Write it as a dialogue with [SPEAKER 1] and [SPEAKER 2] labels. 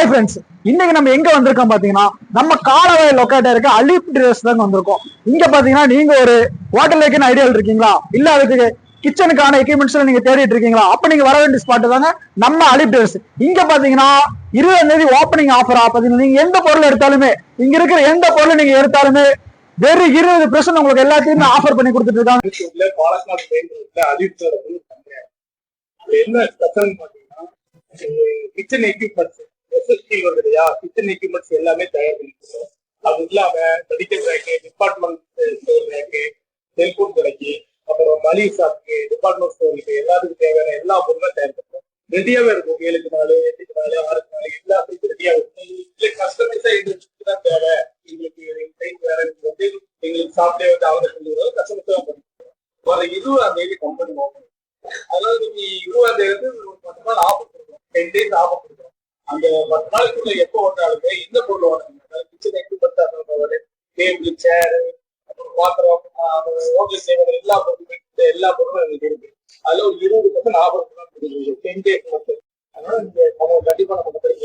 [SPEAKER 1] Hi friends, இன்னைக்கு நம்ம எங்க வந்திருக்கோம் பாத்தீங்கன்னா நம்ம காலவாய் லொக்கேட்டா இருக்க அலிப் ட்ரேடர்ஸ் தாங்க வந்திருக்கோம். இங்க பாத்தீங்கன்னா நீங்க ஒரு ஹோட்டல் வைக்கணும் ஐடியாவில் இருக்கீங்களா, இல்ல அதுக்கு கிச்சனுக்கான எக்யூப்மெண்ட்ஸ் நீங்க தேடிட்டு இருக்கீங்களா, அப்ப நீங்க வர வேண்டிய ஸ்பாட் தாங்க நம்ம அலிப் ட்ரேடர்ஸ். இங்க பாத்தீங்கன்னா 20ஆம் தேதி ஓப்பனிங் ஆஃபரா பாத்தீங்கன்னா நீங்க எந்த பொருள் எடுத்தாலுமே, இங்க இருக்கிற எந்த பொருள் நீங்க எடுத்தாலுமே வெறும் 20% உங்களுக்கு எல்லாத்தையுமே ஆஃபர் பண்ணி கொடுத்துட்டு இருக்காங்க.
[SPEAKER 2] என்ன ஸ்பெஷல் பாத்தீங்கன்னா கிச்சன் எக்யூப்மெண்ட்ஸ் எஸ்எஸ்டி வருது இல்லையா, கிச்சன் எக்யூப்மெண்ட்ஸ் எல்லாமே தயார் பண்ணிருக்கோம். அது இல்லாம மெடிக்கல் ரேக்கு, டிபார்ட்மெண்ட் ஸ்டோர் ரேக்கு, செல்போன் கடைக்கு, அப்புறம் மளிகை ஷாப்புக்கு, டிபார்ட்மெண்ட் ஸ்டோருக்கு எல்லாத்துக்கும் தேவையான எல்லா பொருளும் தயார் பண்ணுறோம். ரெடியாவே இருக்கும். 7க்கு 4, 8க்கு 4, 6க்கு 4 எல்லாத்துக்கும் ரெடியா இருக்கும். இல்லை கஸ்டமைஸா எங்களுக்கு தான் தேவை, எங்களுக்கு டைம் வேற வந்து எங்களுக்கு சாப்பிட்டே வந்து அவங்க சொல்லுறது கஸ்டமைஸா பண்ணிருக்கோம். வர 20ஆம் தேதி கம்பெனி ஓப்பன். அதாவது நீ 20ஆம் தேதி ஒரு 10 நாள் ஆஃபர் கொடுக்கும், 10 டேஸ் ஆஃபர் கொடுக்கும். அந்த 10 நாளுக்குள்ள எப்போ ஓட்டாலுமே இந்த பொருள் ஓட்டாங்க, கிச்சன் எக்யூப்மெண்ட், டேபிள், சேரு, அப்புறம் பாத்திரம், ஹோட்டல் சேவைகள் எல்லா பொருளுமே எல்லா பொருளும் எங்களுக்கு இருக்கு. அதுல ஒரு 20% ஆஃபர் 10 டேஸ் மட்டும். அதனால இந்த கண்டிப்பா நம்ம கம்பெனி